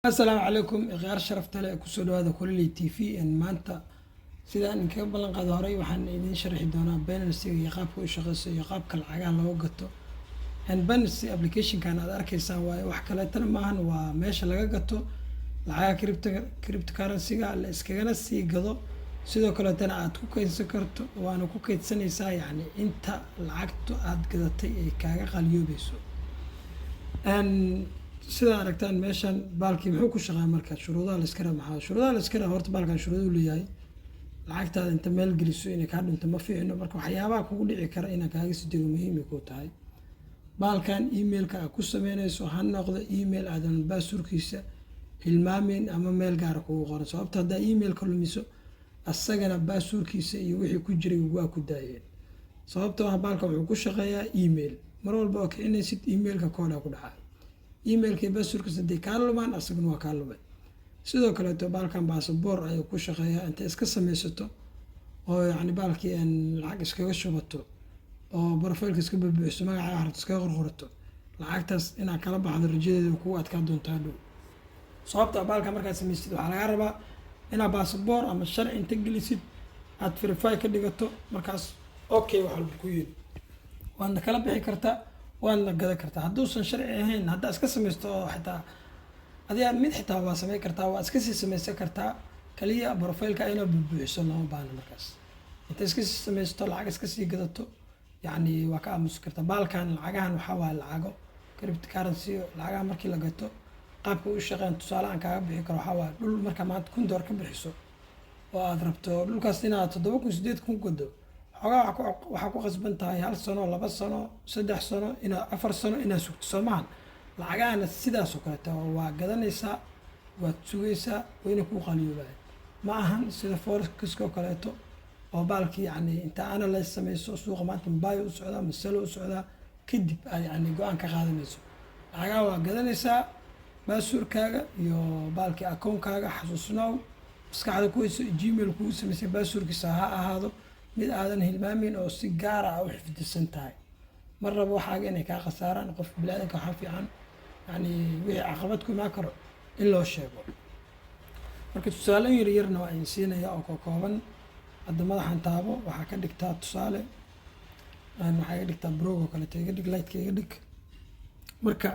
السلام عليكم غير شرفت لي كسر هذا كل تي في ان مانتا sida in ka balan qaado horay waxaan idin sharxi doonaa Binance iyo qaabka uu shaqeeyo iyo qaabka lacagaha loo gato Binance application kan aad arkaysaa waa wax kale tan maahan waa meesha laga gato lacagaha cryptocurrency-ga la iskagana sii gado sidoo kale tan aad ku kaydsan karto waana ku kaydsanaysaa yani inta lacagtu aad gadatay ay kaaga qaliyoobayso sida aragtaan meeshan baalkii muxuu ku shaqeeyaa marka shuruudaha la iska raaxo shuruudaha la iska raaxo horta baalkan shuruudu leeyahay lacagtaada inta meel geliso inay ka dhinto ma fiicno marka waxyaabaha kugu dhici kara in kaaga sii dego muhiim ku tahay baalkan emailka aad ku sameynayso ha noqdo email aadan passwordkiisa hilmaamin ama meel gaar ah kugu qoran sababta hadaa emailka lumiso asagana passwordkiisa iyo wixii ku jiray waa ku daayeen sababtoo ah baalka wuxuu ku shaqeeyaa email mar walba oo kicinaysid emailka kooda ku dhacay emailka passwordkiisa day ka lumaan asaguna waa ka lumay sidoo kale to baalkan passport ayuu ku shaqeeyaa inta iska sameysato oo yani baalkii aan lacag iskaga shubato oo profile iska buuxiso magaca aad iska qorqorto lacagtaas ina kala baxdo rajadeedu ku adkaa doontaa dhow sababta baalka markaad sameysid waxa laga rabaa ina passport ama sharci inta gelisid aad verify ka dhigato markaas okay waxa lagu ku yiri waana kala bixi kartaa waana gada kartaa hadduusan sharci ahayn hadda iska sameysto xitaa adiga mid xitaa waa sameey kartaa waa iska sii sameysan kartaa kaliya profile-ka inaa buuxiso lama baahna markaas inta iska sii sameysto lacag iska sii gadato yani waa ka aamusi kartaa baalkan lacagahan waxaa waa lacago cryptocurrency lacagaha markii la gato qaabka u shaqeyn tusaale aan kaaga bixi karo waxaa waa dhul marka maanta $1,000 ka bixiso oo aad rabto dhulkaas inaad 7,000 gado xogaa waxaa ku qasban tahay 1 sano 2 sano 3 sano ina 4 sano ina sugto Soomaan lacagana sidaas oo kale waa gadanaysaa waad sugaysaa wayna ku qaliyoobayaan ma ahan sida forex-ka kaleeto oo baalkii yani inta analyze sameyso suuqa maanta buy u socdaa masalo u socdaa kadib ay yani go'aan ka qaadanayso lacagaha waa gadanaysaa passwordkaaga iyo baalkii account-kaaga xasuusnaaw maskaxda ku hayso gmail kugu sameysay passwordkiisa ha ahaado mid aadan hilmaamin oo si gaar ah u xifdisan tahay mar rabo waxaaga inay kaa khasaaraan qof bilaadanka waxa fiican yani wixii caqabad ku imaan karo in loo sheego marka tusaale yarna waa in siinaya oo ka kooban hadda madaxan taabo waxaa ka dhigtaa tusaale waxaa ka dhigtaa brogo kale iga dhig lightka iga dhig marka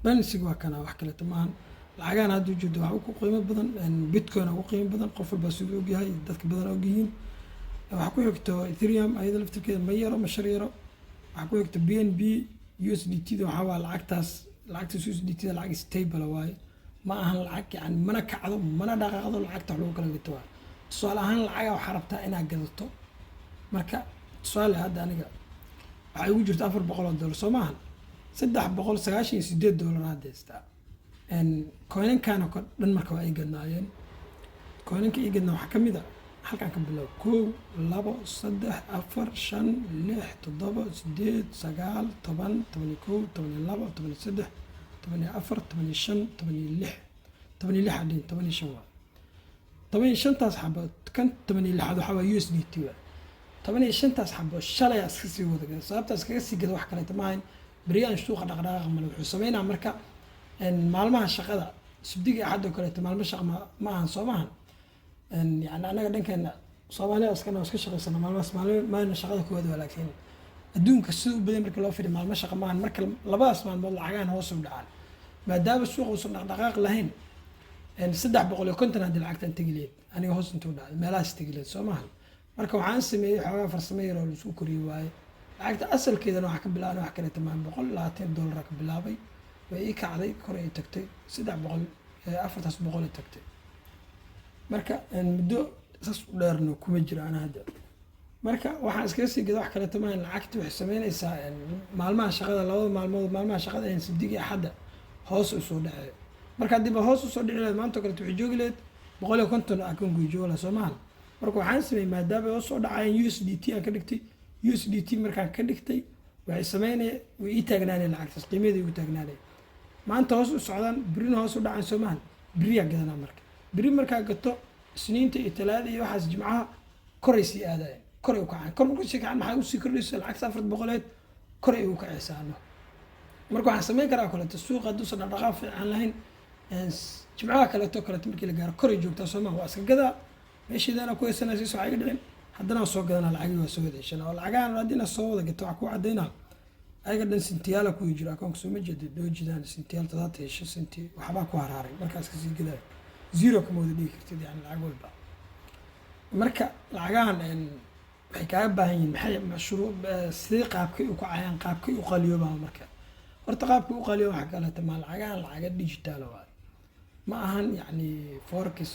Binance waa kana wax kale maahan lacagahan hadduu jiro waxa ku qiimo badan Bitcoin ugu qiimo badan qof walba sidoo og yahay dadka badan og yihiin waxa ku xigto Ethereum ayada laftirkeeda ma yaro ma shar yaro waxa ku xigto BNB USDT waxa waa lacagtaas USDT lacag stable waaye ma ahan lacag yani mana kacdo mana dhaqaaqdo lacagta lagu kala gato tusaale ahaan lacag waxa rabtaa inaad gadato marka tusaale hadda aniga waxa ugu jirta $400 Soomaan $398 hadda istaa coin-kan oo dhan marka ay gadnaayeen coin-ka ay gadnaa waxa kamid ah halkan ka bilow 1 2 3 4 5 6 7 8 9 10 11 12 13 14 15 16 15 taas xabo kan 16 waxa waa USDT 15 taas xabo shalay iska sii wada sababtaas kaga sii gada wax kale tamayn بريان سوق دقدقاق ما wuxuu sameynaa marka maalmaha shaqada subdiga axad oo kale maalmo shaqo ma aan Soomaan yani anaga dhankeena Soomaaliya iska shaqeysana maalmaha shaqada ku wada walaagsan adduunka sidoo badan marka loo fiiriyo maalmo shaqo maahan marka labadaas maalmood lacagaan hoos u dhacaan maadaama suuqa uu dhaqdhaqaaq lahayn 350 hadii lacagta intigileed aniga hoos intuu dhacay meelahaas intigileed Soomaan marka waxaan sameeyay xoogaa farsamo yar oo la isku koriyo waaye lacagta asalkeedana waxa ka bilaabay wax kale tamaan $120 ka bilaabay way kacday kor ay tagtay 400 ay tagtay marka muddo saas u dheerno kuma jiro ana hadda marka waxaan iska sii gado wax kale tamaan lacagta wax sameynaysaa maalmaha shaqada labada maalmaha shaqada ay sabdiga axada hoos u soo dhacay marka dib hoos u soo dhicay maanta kale wuxuu joogi leed 150 akun ku joola Soomaan marka waxaan sameeyay maadaama hoos soo dhacay USDT aan ka dhigtay USDT markaan ka dhigtay waxay sameynay way taagnaaneen lacagtaas qiimadeedu u taagnaanay maanta hoos u socdaan birina hoos u dhacaan Soomaan biriya gadana biri markaa gato isniinta iyo talaada iyo waxaas jimcaha koraysi aadayeen koray u kacaan kor markuu si kacaan maxay u sii kordhaysaa lacag 400 koray u kacaysaa marka waxaan sameyn karaa kale suuqa duusan dhaqaaq fiican lahayn jimcaha kaleeto markii la gaaro koray joogtaa soo maha waa iska gadaa meesheedana ku haysanaa siis waxaa iga dhicin haddana soo gadanaa lacagii waa soo wada heshana oo lacagahan haddina soo wada gato waxaa ku cadaynaa ayaga dhan sintiyaala kuwi jiro akoonka soo ma jeedid doojidaan sintiyaal 7 sinti waxbaa ku haraaray markaas kasii gadaayo zero kama wada dhigi kartid yani lacag walba marka lacagahan waxay kaaga baahan yihiin maxay mashruuc sidii qaabkay u kacayaan qaabkay u qaliyoobaan marka horta qaabkay u qaliyo waxa kale ta lacagahan lacaga digital waa ma ahan yani forex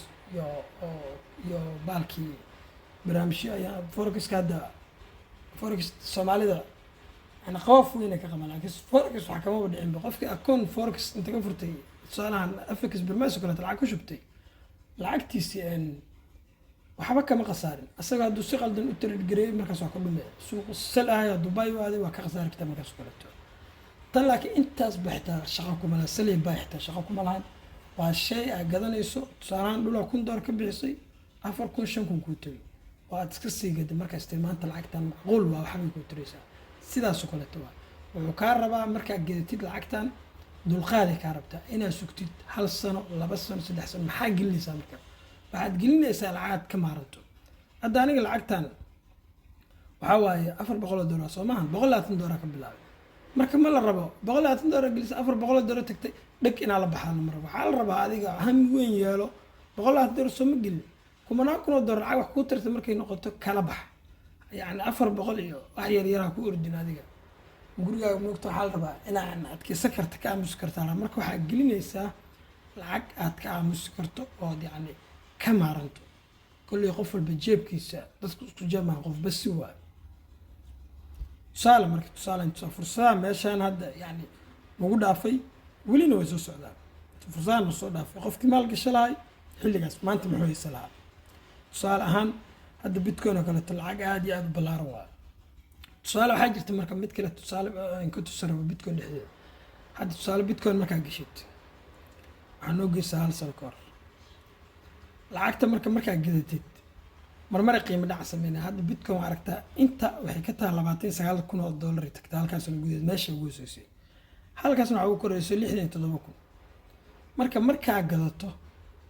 iyo baalkii barnaamijyo ayaa forex hadda forex Soomaalida أنا خوف وينك يا جماعة لكن فوركس وحكموا بدعين بقف أكون فوركس أنت كفرتي صالحا أفكس بالماس وكلت العكوش بتي العكتي سي إن وحبك ما خسارن أصلا هذا السوق عندنا أتر الجري مركز وكله ما سوق السلعة يا دبي وهذه وكخسارة كتير مركز وكلته طلع أنت أصبحت شغلكم على سلي بايحت شغلكم على والشيء قدنا يسوق صاران لولا كون دار كبيسي أفر كون شنكم كوتري وأتكسي قد مركز تلمان طلعت معقول وحبي كوتريسا sidaasoo kaleeto waa wuxuu kaa rabaa markaad gedatid lacagtan dulqaaday kaa rabtaa inaad sugtid 1 sano 2 sano 3 sano maxaa gelinaysaa marka waxaad gelinaysaa lacag ka maaranto hadda aniga lacagtan waxaa waaye $400 soo maahan $120 ka bilaabay marka ma la rabo $120 gelisa $400 tagtay dhag inaa la baxaan mar waxaa la rabaa adiga hami weyn yeelo $120 soo ma gelin kumanaan kun oo dollar lacag wax ku tirta markay noqoto kala bax يعني 400 iyo wax yar yar ku ordin adiga gurigaaga moogto waxa la rabaa inaan adkeysan karto ka aamus kartaa marka waxa gelinaysaa lacag aad ka aamus karto oo yani ka maaranto kulli qof walba jeebkiisa dadku isku jamaa qof bas waa saala marka tusaale inta fursada meeshan hadda yani ugu dhaafay welina way soo socdaan fursada ma soo dhaafay qofkii maal gashay xilligaas maanta muxuu haysaa tusaale ahaan هذا بيتكوين كله العق عادي هذا بالأروع سؤال واحد جرت مركب متكلة سؤال إن كنت تصرف بيتكوين لحد هذا سؤال بيتكوين ما كان قشيت عنوجي سهل سلكور العقد مركب جديد مرة قيمة دعسة منها هذا بيتكوين عرفتها أنت وحكتها 20 سهل كون $1 تكتها هل كاسون جديد ماشي وجوسي هل كاسون عو كورة يسولي حين تضربكم مركب جدته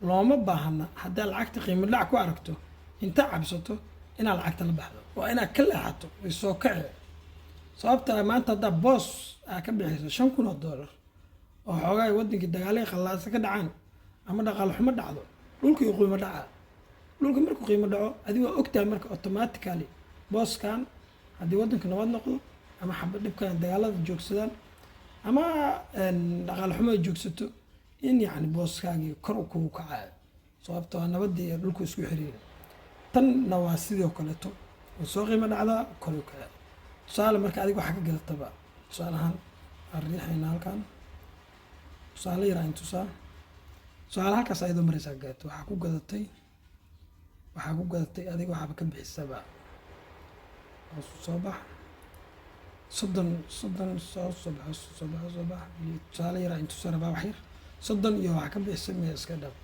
لو ما بهنا هذا العقد قيمة دعك وعرفته انت عبسته إن العقد اللي بحده وأنا كلها حطه يسوقع صابته ما أنت ده بوس أكبر حساب شن كون $1 وحاجة يوديك الدجالي خلاص كده عن أما ده قال حمد عضو لولك يقول مدعى لولك مركو قيمة دعوة هذه وقتها مركو أوتوماتيكالي بوس كان هذه وديك نواد نقول أما حبيت كان الدجالات جوكسدان أما ده قال حمد جوكسته إن يعني بوس كان كروكو كعاد صابته أنا بدي لولك يسوي حرير tan waa sidoo kaleeto oo soo qiimo dhacda kale kale tusaale marka adigu waxa ka gadataba tusaalahan arriixayna halkan tusaale yar inta tusaale halkaas ayadoo maraysa gadato waxa ku gadatay adigu waxa ka bixisaba soo bax soddon soo bax tusaale yar inta soo raba wax yar soddon iyo waxa ka bixisay ma iska dhab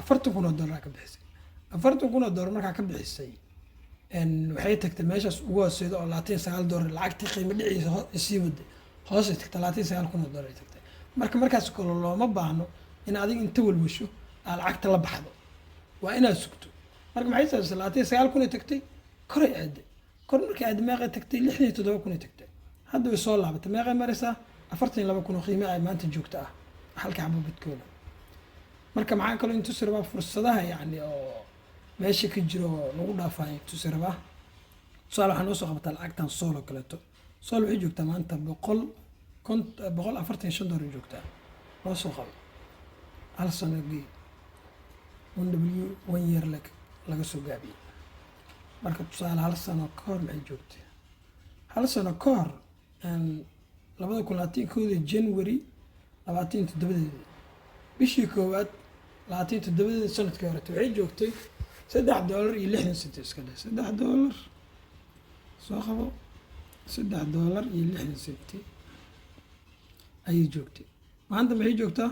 $40,000 ka bixisay $40,000 markaa ka bixisay waxay tagtay meeshaas ugu hooseedo oo $29 lacagtii qiimo dhiciisa sii waday hoos ay tagtay $29,000 ay tagtay markaas kale looma baahno in adiga inta walwasho aad lacagta la baxdo waa inaad sugto marka maxay sababtay $29,000 ay tagtay koray aad markii aad meeqay tagtay $67,000 ay tagtay hadda way soo laabatay meeqay maraysaa $42,000 qiimo ay maanta joogto ah halka xabo bitcoin marka maxaa kale inta sirba fursadaha yani oo meesha ka jiro lagu dhaafay tusirba su'aal waxaan soo qabtaa lacagtan solo kaleeto solo waxay joogtaa maanta $145 joogtaa loo soo qabo hal sano gii 1 year laga soo gaabiyay marka tusaale hal sano ka hor maxay joogtay hal sano ka hor 2021 January 27 bishii koowaad 27 sanadkii hore waxay joogtay $3.60 iska dheh $3 soo qabo $3.60 ayay joogtay maanta maxay joogtaa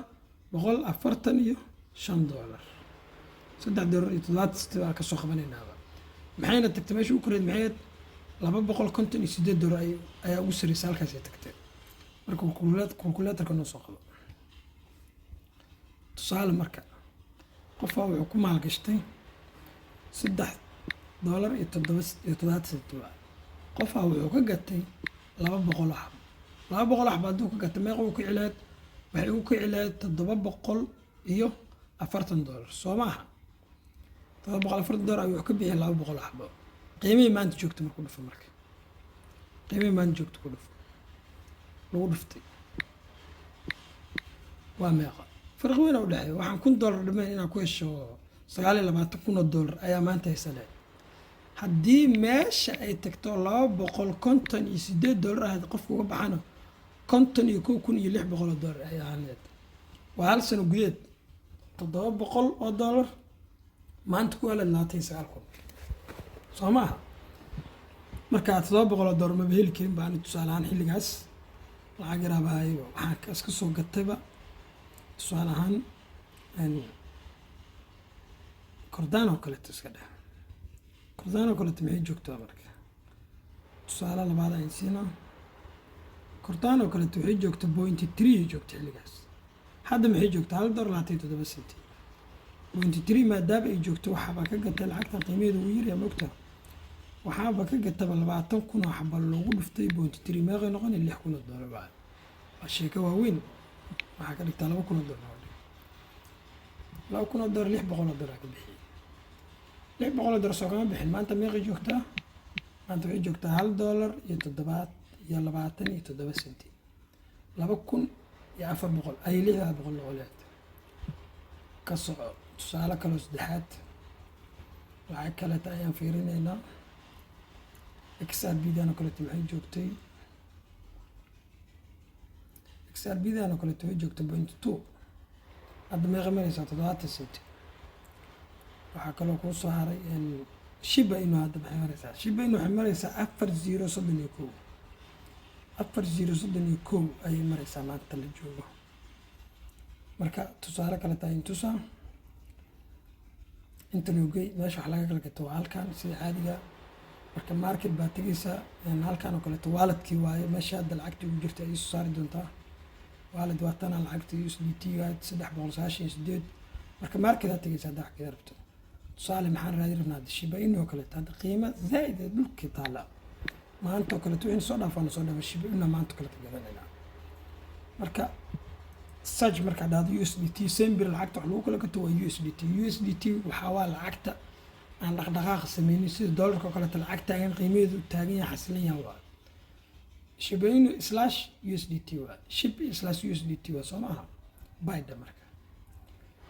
$145 $3.70 ka soo qabanaynaaba maxayna tagtay meesha u koreed maxayd $258 ayaa ugu sarreysay halkaas ay tagtay marka kalkulatorka noo soo qabo tusaale marka qofaa wuxuu ku maalgashtay $3.07 qofaa wuxuu ka gatay 200 xabo 200 xabo hadduu ka gatay meeqa uu ku cileed waxay ugu ka cileed $740 soo maaha $740 ayuu ka bixiyay 200 xabo qiimihii maanta joogta markuu dhufo marka qiimihii maanta joogta ku dhufo lagu dhuftay waa meeqa farq weyn u dhexeeya waxaan $1,000 dhiman inaan ku hesho $29,000 ayaa maanta haysanay haddii meesha ay tagto $258 ahayd qofku uga baxano $51,600 ay ahaaneed waa hal sano gudeed $700 maanta ku helayd $29,000 soo maaha marka $700 maba heli karin baan tusaale ahaan xilligaas lacag yaraabahayo waxaan iska soo gatayba tusaale ahaan kordaan oo kaleeto iska dheh kordaan oo kaleeto maxay joogtaa marka tusaale labaad aan siina kordaan oo kaleeto waxay joogta 0.3 joogta xilligaas hadda maxay joogtaa $1.27 0.3 maadaama ay joogto waxaaba ka gatay lacagta qiimaheedu ugu yaryahay mogta waxaaba ka gataba 20,000 oo xabal loogu dhuftay 0.3 meeqay noqon $6,000 baa waa sheeko waaweyn waxaa ka dhigtaa $2,000 $600 ka bixiyay $600 soo kama bixin maanta meeqay joogtaa maanta waxay joogtaa $1.27 $2,400 ay $600 noqoleed ka soco tusaale kaloo saddexaad lacag kaleeta ayaan fiirinaynaa XRB-dan oo kaleeto maxay joogtay XRB-dan oo kaleeto waxay joogtay 0.2 hadda meeqa maraysaa 70 cent waxaa kaloo kuu soo haray Shiba Inu hadda maxay maraysaa Shiba Inu waxay maraysaa 4.031 ayay maraysaa maanta la joogo marka tusaale kaleeta in tusaa inta loogay meesha wax laga kala gato waa halkan sida caadiga marka market baa tegaysaa halkan oo kaleeto waaladkii waaye meesha hadda lacagtii ugu jirta ay soo saari doontaa waalid waa tan lacagtii USDT-ga 398 marka market aad tegaysaa hadda xaggeeda rabto tusaale maxaan raadi rabnaa Shiba Inu oo kaleeto hadda qiimo zaid ah dhulka taala maanta oo kaleeto wixii soo dhaafaan Shiba Inu maanta kaleeto gadanayna marka search marka dhado USDT sembir lacagta wax lagu kala gato waa USDT waxa waa lacagta aan dhaqdhaqaaq sameeyay sida dollarka kale lacagta aan qiimaheedu taagan yahay xasilan yahay waa Shiba Inu /USDT waa SHIB/USDT waa soo maaha bayda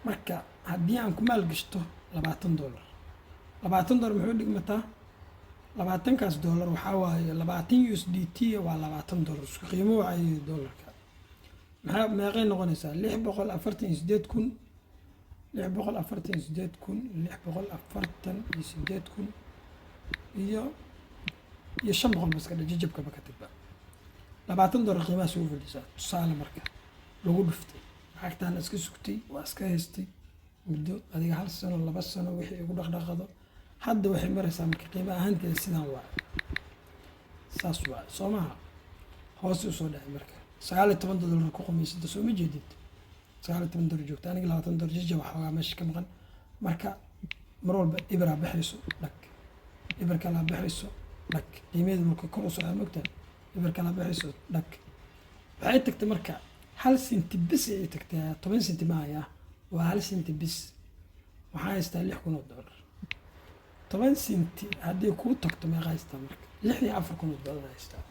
marka haddii aan ku maalgashto $20 muxuu dhigmataa $20kaas waxaa waaye 20 USDT waa $20 isku qiimo waa dollarka maxaa meeqay noqonaysaa 648,000 iyo 500 bas ka jajabka ba ka tagba $20 qiimaha soo fadhisaa tusaale marka lagu dhuftay lacagtaan iska sugtay waa iska haystay muddo adiga 1 sano 2 sano wixii ugu dhaqdhaqaaqdo hadda waxay maraysaa marka qiimo ahaanteeda sidaan waa saas waa soo maaha hoos u soo dhacay marka $19 ku qomaysada soo ma jeedid $19 joogta aniga $20 jajab waxoogaa meesha ka maqan marka mar walba ibra bixayso dhag ibra kala bixayso dhag qiimaheedu marka kor u socdo mogtaa ibra kala bixayso dhag waxay tagtay marka 1 senti bis ay tagtay 10 senti maaya waa 1 senti bis waxaa haystaa $6,000 10 senti haddii kuu tagto meeqa haystaa marka $64,000 haystaa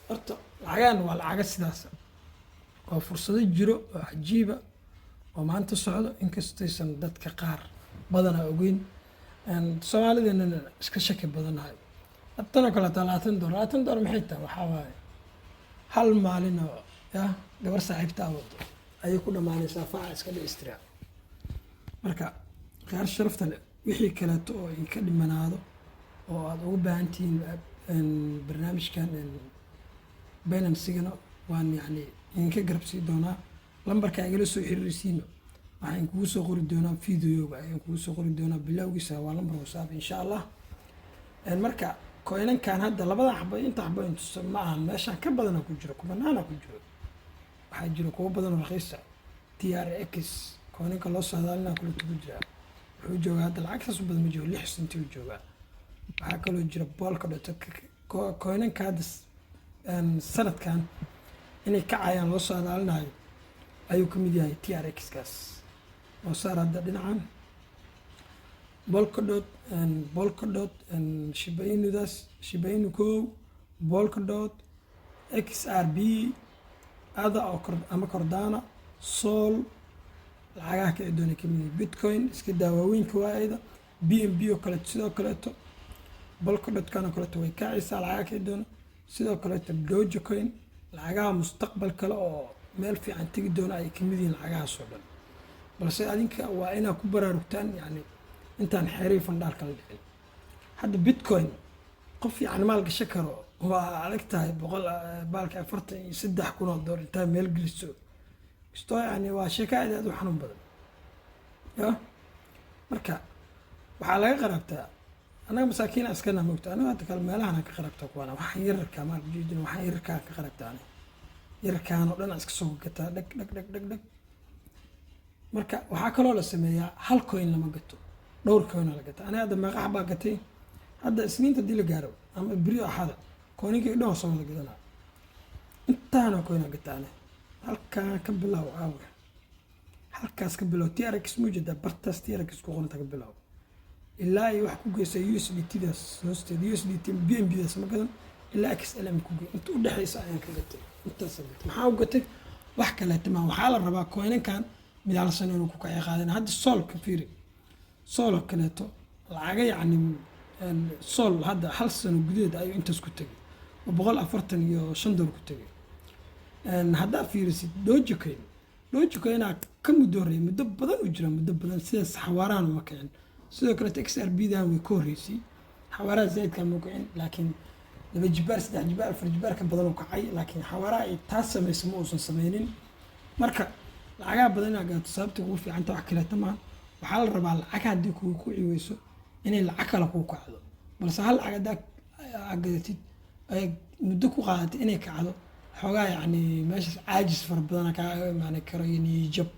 horta lacagaan waa lacaga sidaas oo fursado jiro oo cajiiba oo maanta socdo inkastaysan dadka qaar badana ogeyn Soomaalidana iska shaki badanahay haddana kala $20 maxay tahay waxaa waaye hal maalin oo gabar saaxiibtaa wado ayay ku dhamaanaysaa faaca iska dhistira marka qaar sharafta leh wixii kaleeto oo in ka dhimanaado oo aad ugu baahan tihiin barnaamijkan Binance-gana waan yani inka garabsii doonaa lambarka igala soo xiriirsiino waxaan kugu soo qori doonaa fiidiyoga ayaan kugu soo qori doonaa bilowgiisa waa lambar WhatsApp insha Allah marka coinankan hadda labada xabo inta xabo ma aha meeshan ka badan ku jiro kubanaana ku jiro waxaa jiro kuwa badan oo raqiis ah TRX coinanka loo saadaalina kula tugu jira wuxuu joogaa hadda lacag saas u badan ma joogo 6 senti uu joogaa waxaa kaloo jira Polkadot coinanka hadda sanadkan inay kacayaan loo saadaalinayo ayuu ka mid yahay TRX kaas oo saar hadda dhinacan Polkadot Shiba Inu Go Polkadot XRP ada ama Cardano Sol lacagaha ka doona ka mid Bitcoin iska daawooyinka waayda BNB oo kale sidoo kaleeto Polkadot kana kaleeto way kacaysaa lacagaha ka doona sidoo kaleeto Dogecoin lacagaha mustaqbal kale oo meel fiican tagi doona ay ka mid yihiin lacagaha soo dhan balse adinka waa inaa ku baraarugtaan yani intaan xeeray fandaalka la dhicin hadda Bitcoin qof yani maal gashan karo waa adag tahay baalka 43,000 $, intaa meel geliso istoo yani waa sheeko aad u xanuun badan ya marka waxaa laga qarabtaa anaga masaakiin askana moogta anaga hadda kale meelahan ka qarabtaa kuwana waxaan yararka maal jiidin waxaan yararka ka qarabtaa yararkaan oo dhan iska soo gataa dhag marka waxaa kaloo la sameeyaa hal coin lama gato dhowr coin la gataa aniga hadda meeqa xabaa gatay hadda isniinta dii la gaaro ama beri axada coinkii dhan soo wada gadanaa intaana coin gataane halkaan ka bilow aawe halkaas ka bilow TRX mujada bartaas TRX ku qoranta ka bilow ilaa ay wax ku geysay USDT daas hoosteed USDT BNB daas ma gadan ilaa XLM ku geey inta u dhaxaysa ayaan ka gatay intaas maxaa u gatay wax kale tama waxaa la rabaa coinkan mid hal sano inuu ku kacay qaadana hadda Sol ka fiiri Sol kaleeto lacaga yani Sol hadda hal sano gudeed ayuu intaas ku tagay $145 ku tagay hadda fiirisid Dogecoin ka mudooray muddo badan u jira muddo badan sidaas xawaaraan ma kicin sidoo kale XRP da way ka horeysay xawaaraha zaidka ma kicin laakiin laba jibaar saddex jibaar afar jibaar ka badan u kacay laakiin xawaaraha ay taas sameysay ma uusan sameynin marka lacagaha badan aad gaarto sababta ugu fiican wax kale tamaan waxaa la rabaa lacag haddii ku ciweyso inay lacag kale ku kacdo balse hal lacag aad gadatid ay muddo ku qaadatay inay kacdo xoogaa yani meeshaas caajis fara badan ka imaan karo iyo jab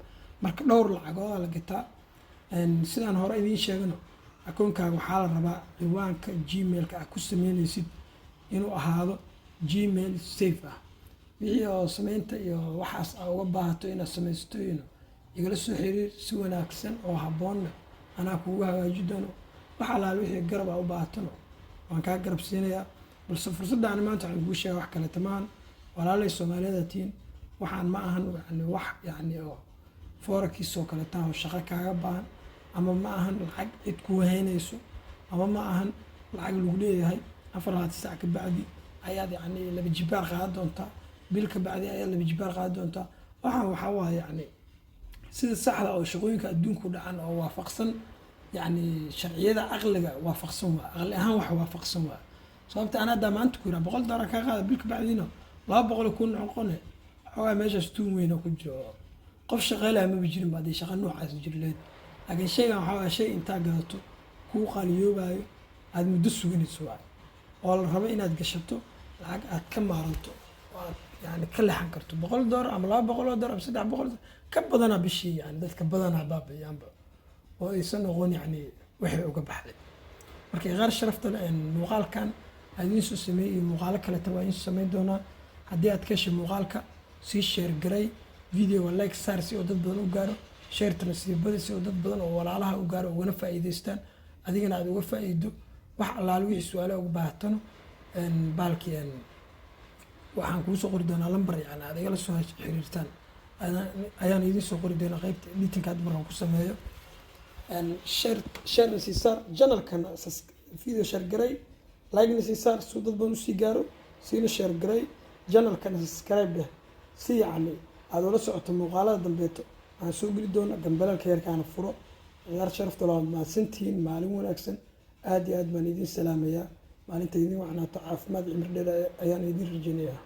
marka dhowr lacagooda la gataa sidaan hore idiin sheegano akoonkaaga waxaa la rabaa ciwaanka Gmail-ka aad ku sameynaysid inuu ahaado Gmail safe ah wixii oo sameynta iyo waxaas aad uga baahato inaad samaysto igala soo xiriir si wanaagsan oo habboon anaa kugu hagaaji doono waxa alaal wixii garab aad u baahatano waan kaa garab siinayaa balse fursaddan maanta waxaan kuu sheegaa wax kale tamaan walaalay Soomaaliyeed tiin waxaan ma ahan yani wax yani oo forex oo kale taa shaqo kaaga baahan ama ma ahan lacag cid ku haynayso ama ma ahan lacag lagu leeyahay 4 saac ka bacdi ayaad yani laba jibaar qaad doontaa bil ka bacdi ayaad laba jibaar qaad doontaa waxa waa yani sida saxda oo shaqooyinka adduunku dhacan oo waafaqsan yani sharciyada aqliga waafaqsan waa aqli ahaan wax waafaqsan waa sababta ana maanta ku yiraahdo $100 ka qaada bil ka bacdina 200 kun noqone xogaa meeshaas tuun weyn oo ku jiro qof shaqeelay ma bijirin baad shaqo noocaas jirleed laakiin shaygan waxa shay inta gadato ku qaliyoobayo aad muddo suganayso oo la rabo inaad gashato lacag aad ka maaranto oo yani ka leexan karto $100 ama $200 ama $300 ka badana bishii yani dadka badana baabiyaanba oo aysan noqon yani wixii uga baxday marka qaar sharaftan muuqaalkan adin soo sameeyay muuqaalo kale tabaan soo sameey doona haddii aad ka heshay muuqaalka sii share garay video like saar si oo dad badan u gaaro share tan si badan si oo dad badan oo walaalaha u gaaro ugana faa'iideystaan adigana aad uga faa'iido wax allaal wixii su'aalo uga baahatano baalkii waxaan kuu soo qori doonaa lambar yani aad igala soo xiriirtaan ayaan idin soo qori doonaa qaybta editing aad markaan ku sameeyo share si saar channel-kan video share garay like si saar si dad badan u sii gaaro siina share garay channel-kan subscribe si yani aad ula socoto muuqaalada dambeeto aan soo geli doona gambalka yarkaan furo ciyaar sharafta loo maasantiin maalin wanaagsan aad iyo aad baan idin salaamayaa maalinta idin waxnaato caafimaad cimri dheer ayaan idin rajaynayaa